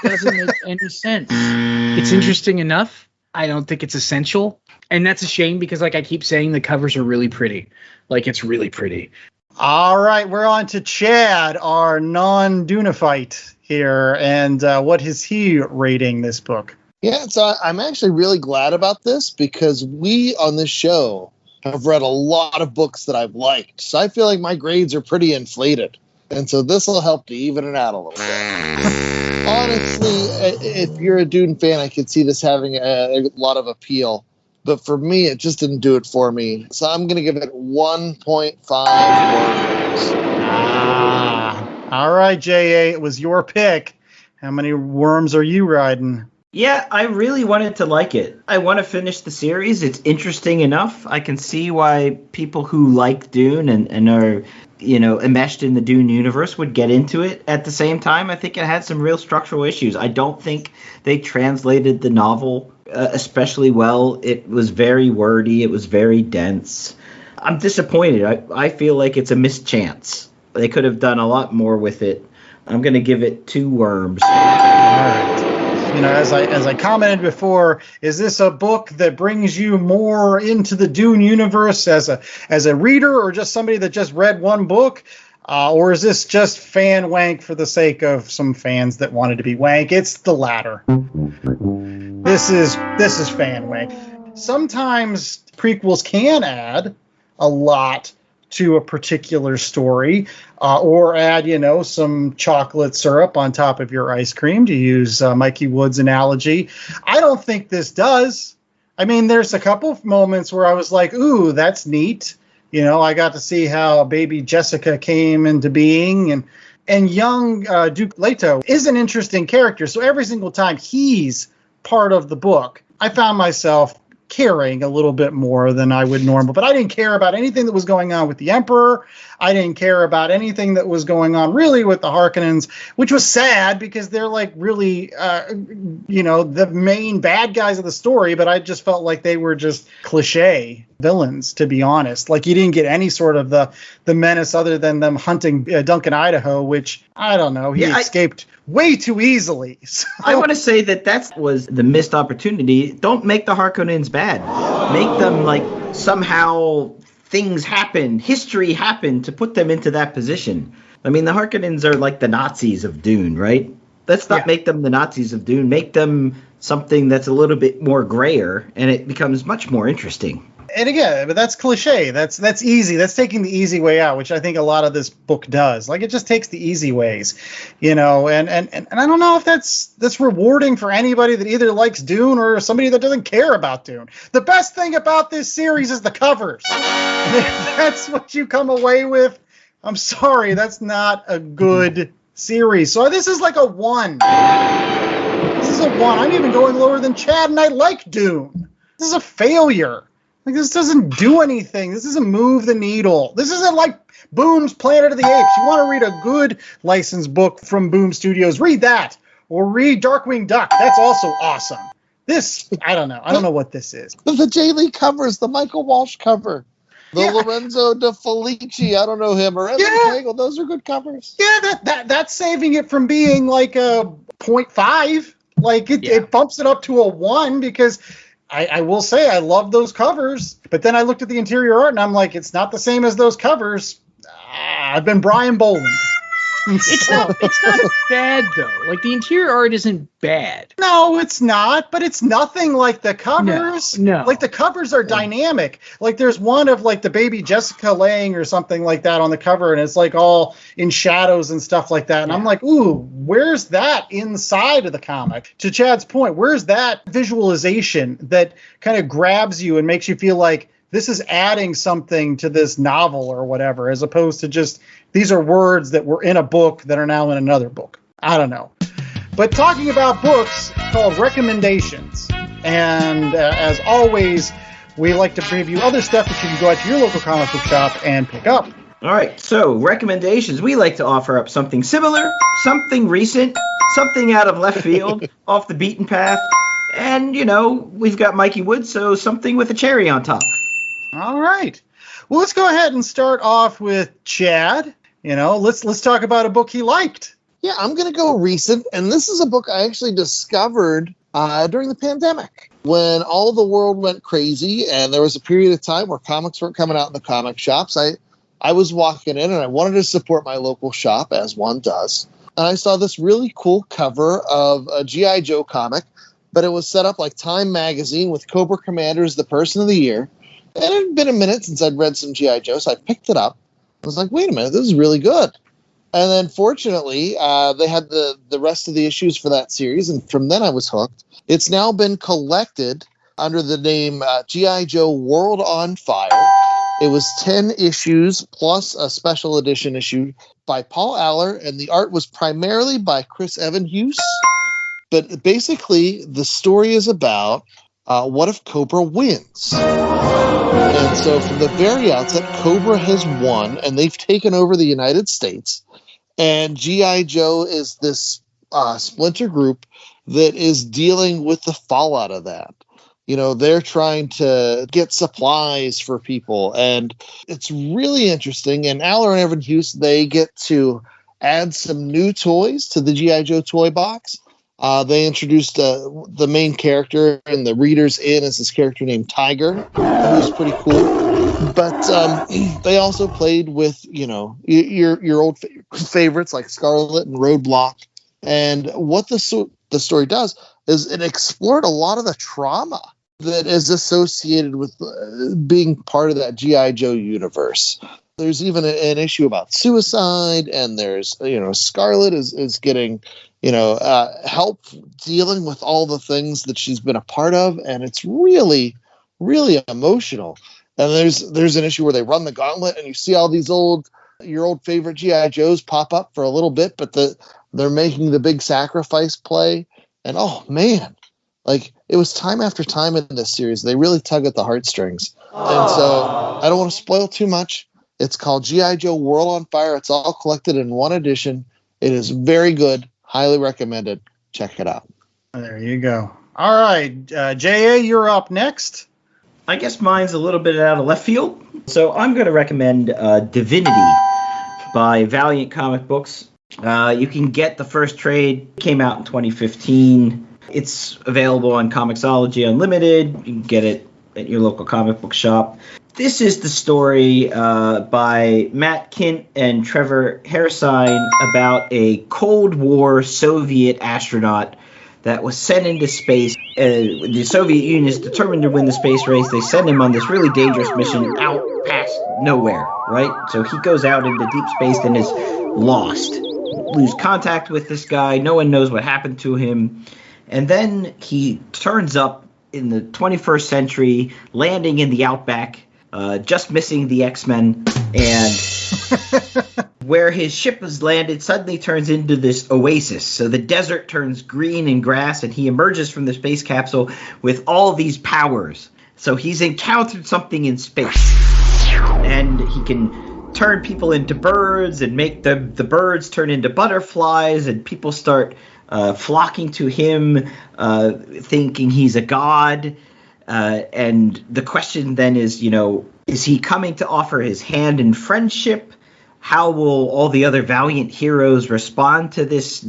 Doesn't make any sense. It's interesting enough. I don't think it's essential. And that's a shame because, like I keep saying, the covers are really pretty. Like, it's really pretty. All right, we're on to Chad, our non-Dunephite here. And what is he rating this book? Yeah, so I'm actually really glad about this because we on this show have read a lot of books that I've liked. So I feel like my grades are pretty inflated. And so this will help to even it out a little bit. Honestly, if you're a Dune fan, I could see this having a lot of appeal. But for me, it just didn't do it for me. So I'm going to give it 1.5 worms. All right, J.A., it was your pick. How many worms are you riding? Yeah, I really wanted to like it. I want to finish the series. It's interesting enough. I can see why people who like Dune and are, enmeshed in the Dune universe would get into it. At the same time, I think it had some real structural issues. I don't think they translated the novel especially well. It was very wordy. It was very dense. I'm disappointed. I feel like it's a missed chance. They could have done a lot more with it. I'm going to give it 2 worms. All right. As I commented before, is this a book that brings you more into the Dune universe as a reader, or just somebody that just read one book, or is this just fan wank for the sake of some fans that wanted to be wank? It's the latter. This is fan wank. Sometimes prequels can add a lot to a particular story, or add, some chocolate syrup on top of your ice cream, to use Mikey Wood's analogy. I don't think this does. I mean, there's a couple of moments where I was like, ooh, that's neat. I got to see how baby Jessica came into being, and young Duke Leto is an interesting character. So every single time he's part of the book, I found myself caring a little bit more than I would normally. But I didn't care about anything that was going on with the Emperor. I didn't care about anything that was going on really with the Harkonnens, which was sad because they're like really, the main bad guys of the story. But I just felt like they were just cliche villains, to be honest. Like, you didn't get any sort of the menace other than them hunting Duncan Idaho, which, I don't know, he escaped way too easily. So. I want to say that was the missed opportunity. Don't make the Harkonnens bad. Make them, like, somehow things happen, history happened to put them into that position. I mean, the Harkonnens are like the Nazis of Dune, right? Let's not make them the Nazis of Dune. Make them something that's a little bit more grayer, and it becomes much more interesting. And again, but that's cliche. That's easy. That's taking the easy way out, which I think a lot of this book does. Like, it just takes the easy ways, and I don't know if that's rewarding for anybody that either likes Dune or somebody that doesn't care about Dune. The best thing about this series is the covers. And if that's what you come away with, I'm sorry, that's not a good series. So this is like a 1. This is a 1. I'm even going lower than Chad, and I like Dune. This is a failure. Like, this doesn't do anything. This doesn't move the needle. This isn't like Boom's Planet of the Apes. You want to read a good licensed book from Boom Studios, read that. Or read Darkwing Duck. That's also awesome. This, I don't know. I don't know what this is. The J. Lee covers, the Michael Walsh cover. The Lorenzo De Felici, I don't know him, or Evan Cagle, those are good covers. Yeah, that's saving it from being like a 0.5. Like, it bumps it up to a 1 because I will say I love those covers, but then I looked at the interior art and I'm like, it's not the same as those covers. I've been Brian Boland. It's not bad though. Like, the interior art isn't bad. No, it's not, but it's nothing like the covers. No. Like, the covers are dynamic. Like, there's one of like the baby Jessica laying or something like that on the cover, and it's like all in shadows and stuff like that. And I'm like, ooh, where's that inside of the comic? To Chad's point, where's that visualization that kind of grabs you and makes you feel like this is adding something to this novel or whatever, as opposed to just these are words that were in a book that are now in another book. I don't know. But talking about books called recommendations, and as always, we like to preview other stuff that you can go out to your local comic book shop and pick up. All right, so recommendations. We like to offer up something similar, something recent, something out of left field, off the beaten path, and, you know, we've got Mikey Wood, so something with a cherry on top. All right. Well, let's go ahead and start off with Chad. You know, let's talk about a book he liked. Yeah, I'm going to go recent, and this is a book I actually discovered during the pandemic when all the world went crazy, and there was a period of time where comics weren't coming out in the comic shops. I was walking in, and I wanted to support my local shop, as one does. And I saw this really cool cover of a G.I. Joe comic, but it was set up like Time Magazine with Cobra Commander as the Person of the Year. And it had been a minute since I'd read some G.I. Joe, so I picked it up. I was like, wait a minute, this is really good. And then, fortunately, they had the rest of the issues for that series, and from then I was hooked. It's now been collected under the name G.I. Joe World on Fire. It was 10 issues plus a special edition issue by Paul Aller, and the art was primarily by Chris Evan-Hughes. But basically, the story is about what if Cobra wins? And so from the very outset, Cobra has won, and they've taken over the United States. And G.I. Joe is this splinter group that is dealing with the fallout of that. You know, they're trying to get supplies for people, and it's really interesting. And Aller and Evan Hughes, they get to add some new toys to the G.I. Joe toy box. They introduced the main character and the readers in as this character named Tiger, who was pretty cool. But they also played with, you know, your old favorites like Scarlet and Roadblock. And what the story does is it explored a lot of the trauma that is associated with being part of that G.I. Joe universe. There's even an issue about suicide, and there's, you know, Scarlet is getting, you know, help dealing with all the things that she's been a part of, and it's really, really emotional. And there's an issue where they run the gauntlet, and you see all these your old favorite G.I. Joes pop up for a little bit, but they're making the big sacrifice play, and oh man, like it was time after time in this series. They really tug at the heartstrings, and so I don't want to spoil too much. It's called G.I. Joe World on Fire. It's all collected in one edition. It is very good. Highly recommended. Check it out. There you go. All right, J.A., you're up next. I guess mine's a little bit out of left field. So I'm going to recommend Divinity by Valiant Comic Books. You can get the first trade. It came out in 2015. It's available on Comixology Unlimited. You can get it at your local comic book shop. This is the story by Matt Kint and Trevor Hairsine about a Cold War Soviet astronaut that was sent into space. The Soviet Union is determined to win the space race. They send him on this really dangerous mission out past nowhere, right? So he goes out into deep space and is lost. Lose contact with this guy. No one knows what happened to him. And then he turns up in the 21st century, landing in the outback, just missing the X-Men, and where his ship was landed suddenly turns into this oasis. So the desert turns green and grass, and he emerges from the space capsule with all these powers. So he's encountered something in space, and he can turn people into birds and make the birds turn into butterflies, and people start flocking to him, thinking he's a god. And the question then is, you know, is he coming to offer his hand in friendship? How will all the other Valiant heroes respond to this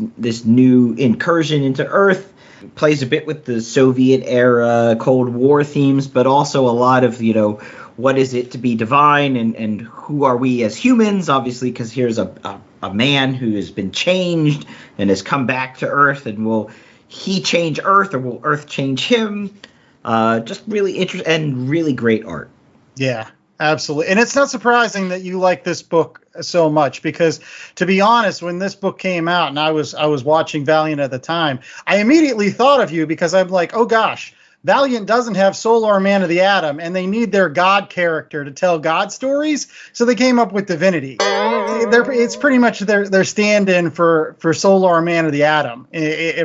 new incursion into Earth? It plays a bit with the Soviet era Cold War themes, but also a lot of, you know, what is it to be divine, and who are we as humans? Obviously, because here's a man who has been changed and has come back to Earth, and will he change Earth, or will Earth change him? Just really interesting and really great art. Yeah, absolutely. And it's not surprising that you like this book so much, because to be honest, when this book came out and I was watching Valiant at the time, I immediately thought of you, because I'm like, oh gosh, Valiant doesn't have Solar Man of the Atom, and they need their God character to tell God stories, so they came up with Divinity. It's pretty much their stand-in for Solar Man of the Atom,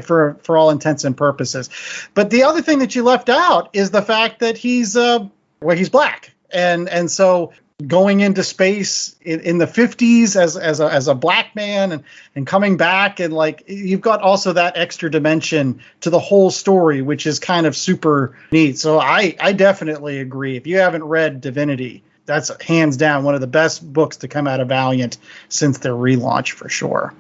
for all intents and purposes. But the other thing that you left out is the fact that he's black, and so going into space in the 50s as a black man and coming back, and like you've got also that extra dimension to the whole story, which is kind of super neat. So I definitely agree. If you haven't read Divinity, that's hands down one of the best books to come out of Valiant since their relaunch, for sure.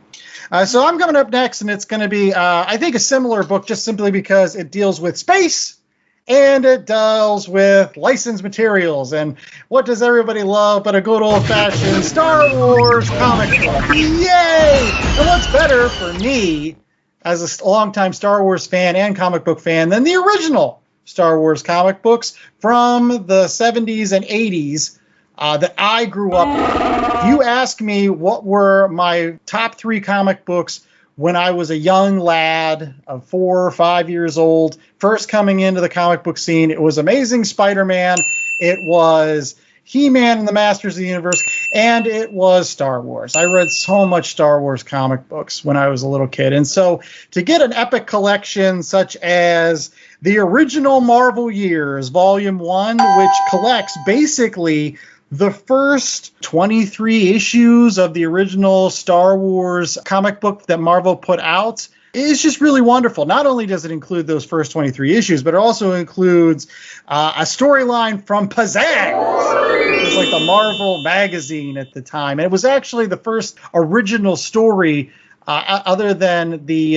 So I'm coming up next, and it's going to be, I think, a similar book, just simply because it deals with space and it deals with licensed materials. And what does everybody love but a good old-fashioned Star Wars comic book? Yay! And what's better for me, as a longtime Star Wars fan and comic book fan, than the original Star Wars comic books from the 70s and 80s that I grew up with. If you ask me what were my top 3 comic books when I was a young lad of 4 or 5 years old, first coming into the comic book scene, it was Amazing Spider-Man, it was He-Man and the Masters of the Universe, and it was Star Wars. I read so much Star Wars comic books when I was a little kid. And so to get an epic collection such as the original Marvel Years, Volume 1, which collects basically the first 23 issues of the original Star Wars comic book that Marvel put out, is just really wonderful. Not only does it include those first 23 issues, but it also includes a storyline from Pizzazz, which was like the Marvel magazine at the time. And it was actually the first original story other than the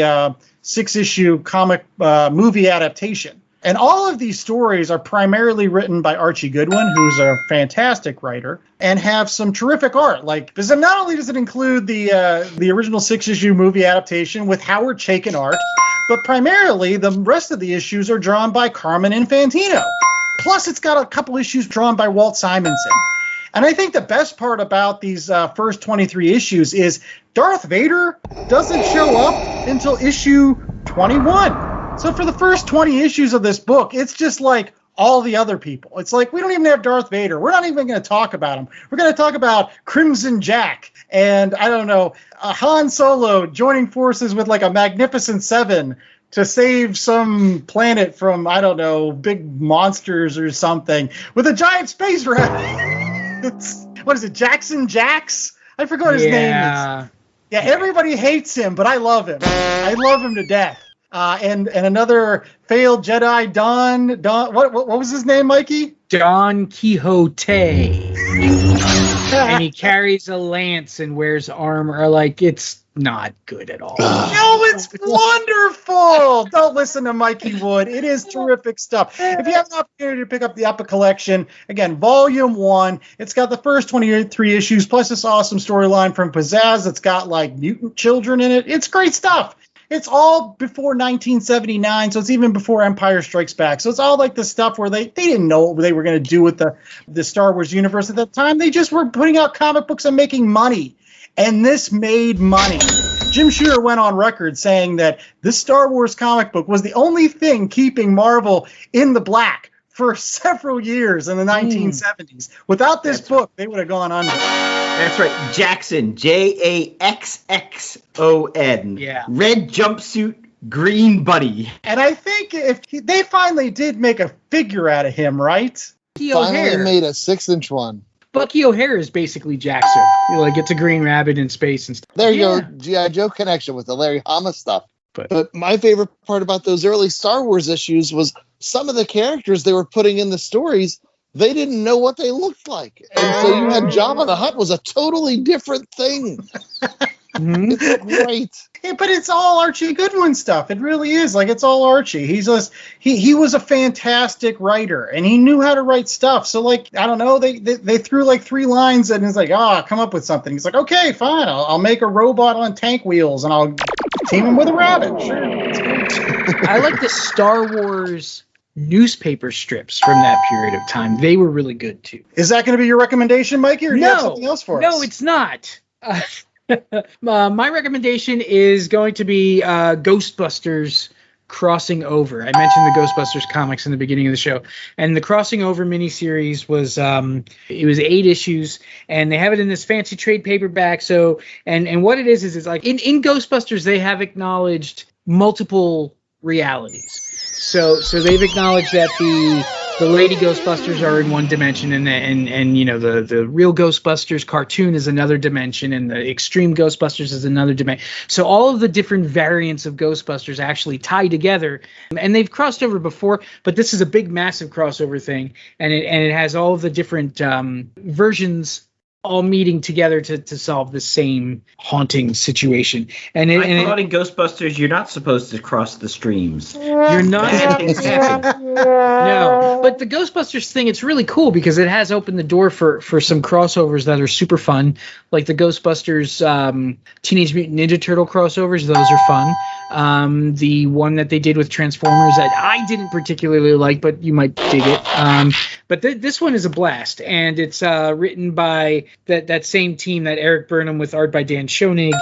6-issue comic movie adaptation. And all of these stories are primarily written by Archie Goodwin, who's a fantastic writer, and have some terrific art. Like, because not only does it include the original 6-issue movie adaptation with Howard Chaykin art, but primarily the rest of the issues are drawn by Carmen Infantino. Plus, it's got a couple issues drawn by Walt Simonson. And I think the best part about these first 23 issues is Darth Vader doesn't show up until issue 21. So for the first 20 issues of this book, it's just like all the other people. It's like, we don't even have Darth Vader. We're not even going to talk about him. We're going to talk about Crimson Jack and, I don't know, Han Solo joining forces with like a Magnificent Seven to save some planet from, I don't know, big monsters or something with a giant space rabbit. What is it, Jackson Jax? I forgot what his name is. Yeah, everybody hates him, but I love him. I love him to death. And another failed Jedi, Don. What was his name, Mikey? Don Quixote. And he carries a lance and wears armor. Like, it's not good at all. No, it's wonderful. Don't listen to Mikey Wood. It is terrific stuff. If you have an opportunity to pick up the Epic Collection, again, Volume 1, it's got the first 23 issues, plus this awesome storyline from Pizzazz that's got, like, mutant children in it. It's great stuff. It's all before 1979, so it's even before Empire Strikes Back. So it's all like the stuff where they didn't know what they were going to do with the Star Wars universe at that time. They just were putting out comic books and making money. And this made money. Jim Shooter went on record saying that this Star Wars comic book was the only thing keeping Marvel in the black for several years in the 1970s. Without this book, they would have gone under. That's right. Jackson, Jaxxon. Yeah. Red jumpsuit, green buddy. And I think they finally did make a figure out of him, right? Finally made a 6-inch one. Bucky O'Hare is basically Jackson. Like, it's a green rabbit in space and stuff. There you go, G.I. Joe connection with the Larry Hama stuff. But my favorite part about those early Star Wars issues was some of the characters they were putting in the stories, they didn't know what they looked like. And so you had Jabba the Hutt was a totally different thing. It's great. Yeah, but it's all Archie Goodwin stuff. It really is. Like, it's all Archie. He was a fantastic writer, and he knew how to write stuff. So, like, I don't know, they threw like 3 lines, and he's like, come up with something. He's like, okay, fine, I'll make a robot on tank wheels, and I'll team him with a rabbit. Sure. I like the Star Wars newspaper strips from that period of time. They were really good, too. Is that going to be your recommendation, Mikey, or do you have something else for us? No, it's not. My recommendation is going to be Ghostbusters crossing over. I mentioned the Ghostbusters comics in the beginning of the show, and the crossing over miniseries was it was 8 issues, and they have it in this fancy trade paperback. So and what it is like in Ghostbusters they have acknowledged multiple realities. So they've acknowledged that the Lady Ghostbusters are in one dimension, and you know the real Ghostbusters cartoon is another dimension, and the Extreme Ghostbusters is another dimension. So all of the different variants of Ghostbusters actually tie together, and they've crossed over before, but this is a big, massive crossover thing, and it has all of the different versions all meeting together to solve the same haunting situation. And I thought in Ghostbusters you're not supposed to cross the streams. You're not. No, but the Ghostbusters thing, it's really cool because it has opened the door for some crossovers that are super fun, like the Ghostbusters Teenage Mutant Ninja Turtle crossovers. Those are fun. The one that they did with Transformers that I didn't particularly like, but you might dig it. But this one is a blast, and it's written by that same team, that Eric Burnham, with art by Dan Schoenig.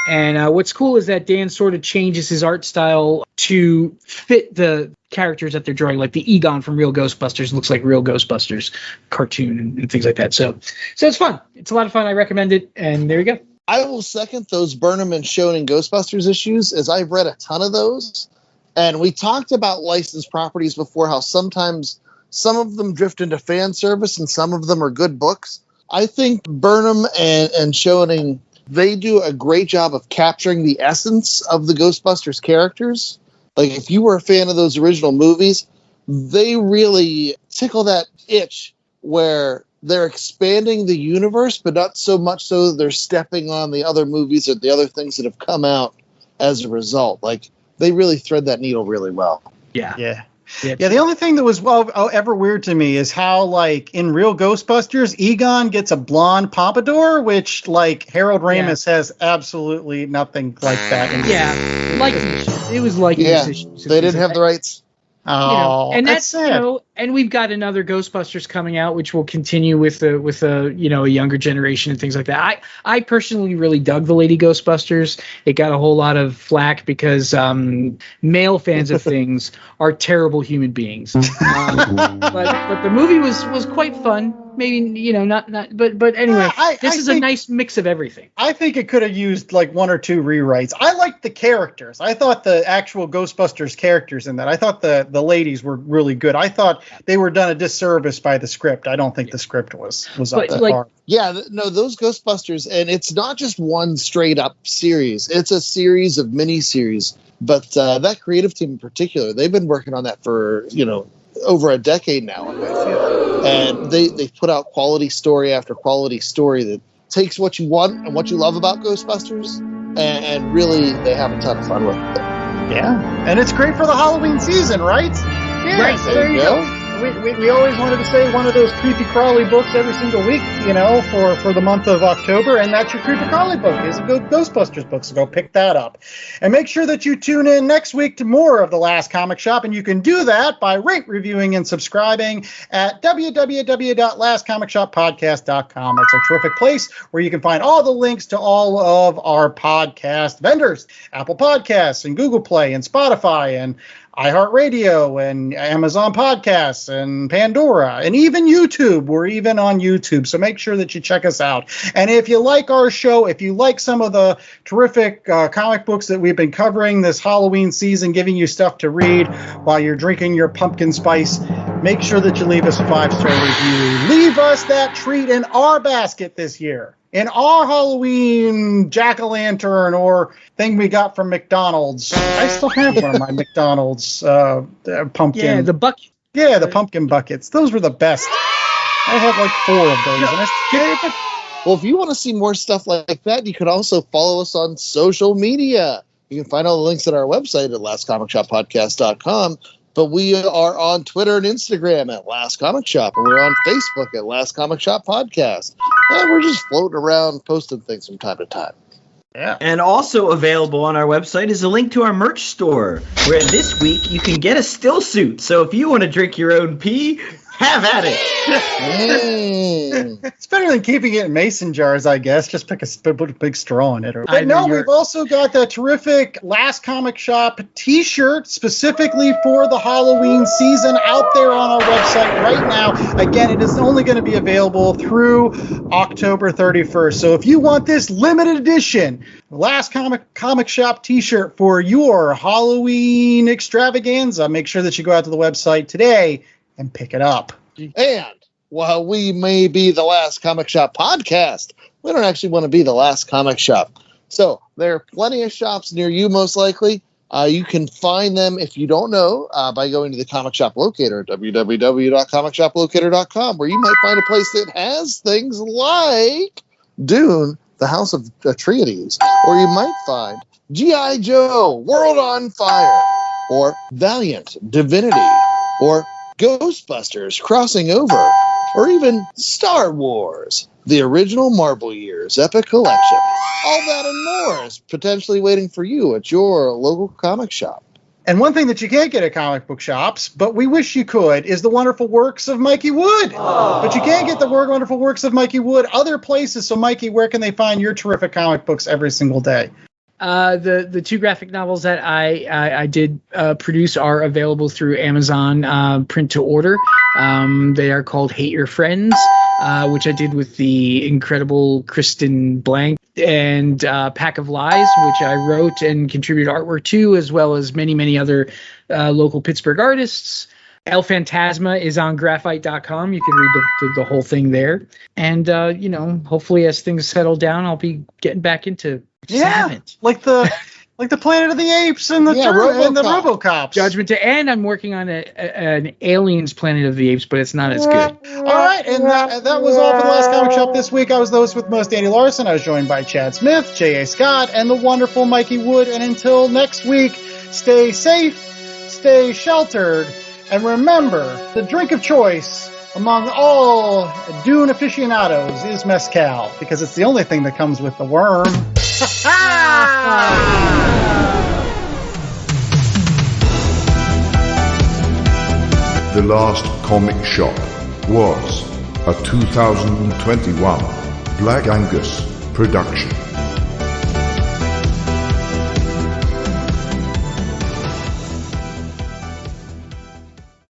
And what's cool is that Dan sort of changes his art style to fit the characters that they're drawing. Like the Egon from Real Ghostbusters looks like Real Ghostbusters cartoon and things like that. So it's fun. It's a lot of fun. I recommend it. And there you go. I will second those Burnham and Schoening Ghostbusters issues, as I've read a ton of those. And we talked about licensed properties before, how sometimes some of them drift into fan service and some of them are good books. I think Burnham and Schoening, they do a great job of capturing the essence of the Ghostbusters characters. Like, if you were a fan of those original movies, they really tickle that itch where they're expanding the universe, but not so much so they're stepping on the other movies or the other things that have come out as a result. Like, they really thread that needle really well. Yeah, the only thing that was ever weird to me is how, like, in Real Ghostbusters, Egon gets a blonde pompadour, which, like, Harold Ramis has absolutely nothing like that. It was like issues. They didn't have the rights. Oh, and that's sad. And we've got another Ghostbusters coming out, which will continue with a younger generation and things like that. I personally really dug the Lady Ghostbusters. It got a whole lot of flack because male fans of things are terrible human beings. But the movie was quite fun. Maybe not but anyway, this is a nice mix of everything. I think it could have used like 1 or 2 rewrites. I liked the characters. I thought the actual Ghostbusters characters in that, I thought the ladies were really good. I thought they were done a disservice by the script. I don't think the script was up to par. Yeah, no, those Ghostbusters, and it's not just one straight up series. It's a series of mini-series. But that creative team in particular, they've been working on that for, over a decade now, I feel. And they've put out quality story after quality story that takes what you want and what you love about Ghostbusters, and really they have a ton of fun with it. Yeah, and it's great for the Halloween season, right? Yeah, right, there you go. We always wanted to say one of those creepy crawly books every single week, for the month of October, and that's your creepy crawly book. Is a good Ghostbusters book, so go pick that up. And make sure that you tune in next week to more of The Last Comic Shop, and you can do that by rate, reviewing, and subscribing at www.lastcomicshoppodcast.com. That's a terrific place where you can find all the links to all of our podcast vendors, Apple Podcasts and Google Play and Spotify and iHeartRadio and Amazon Podcasts and Pandora and even YouTube. We're even on YouTube, so make sure that you check us out. And if you like our show, if you like some of the terrific comic books that we've been covering this Halloween season, giving you stuff to read while you're drinking your pumpkin spice, make sure that you leave us a 5-star review. Leave us that treat in our basket this year. In our Halloween jack-o'-lantern or thing we got from McDonald's. I still have one of my McDonald's pumpkin. Yeah, the bucket. Yeah, the pumpkin buckets. Those were the best. I have like 4 of those. And well, if you want to see more stuff like that, you can also follow us on social media. You can find all the links at our website at lastcomicshoppodcast.com. But we are on Twitter and Instagram at Last Comic Shop, and we're on Facebook at Last Comic Shop Podcast. And we're just floating around posting things from time to time. Yeah. And also available on our website is a link to our merch store, where this week you can get a still suit. So if you want to drink your own pee, Have at it. It's better than keeping it in mason jars, I guess. Just put a big straw in it. But no, we've also got that terrific Last Comic Shop t-shirt specifically for the Halloween season out there on our website right now. Again, it is only going to be available through October 31st. So if you want this limited edition Last Comic Shop t-shirt for your Halloween extravaganza, make sure that you go out to the website today and pick it up. And while we may be the Last Comic Shop podcast, we don't actually want to be the last comic shop. So there are plenty of shops near you, most likely. You can find them, if you don't know, by going to the Comic Shop Locator, www.comicshoplocator.com, where you might find a place that has things like Dune, the House of Atreides, or you might find G.I. Joe, World on Fire, or Valiant, Divinity, or Ghostbusters, Crossing Over, or even Star Wars, the original Marvel Years Epic Collection. All that and more is potentially waiting for you at your local comic shop. And one thing that you can't get at comic book shops, but we wish you could, is the wonderful works of Mikey Wood. But you can't get the wonderful works of Mikey Wood other places. So, Mikey, where can they find your terrific comic books every single day? The two graphic novels that I did produce are available through Amazon print to order. They are called Hate Your Friends, which I did with the incredible Kristen Blank, and Pack of Lies, which I wrote and contributed artwork to, as well as many, many other local Pittsburgh artists. El Phantasma is on graphite.com. You can read the whole thing there. And, hopefully as things settle down, I'll be getting back into like the Planet of the Apes and the RoboCops. Judgment and I'm working on an Aliens Planet of the Apes, but it's not as good. All right, and that was all for the Last Comic Shop this week. I was the host with most, Danny Larson. I was joined by Chad Smith, J.A. Scott, and the wonderful Mikey Wood. And until next week, stay safe, stay sheltered, and remember, the drink of choice among all Dune aficionados is mezcal, because it's the only thing that comes with the worm. The Last Comic Shop was a 2021 Black Angus production.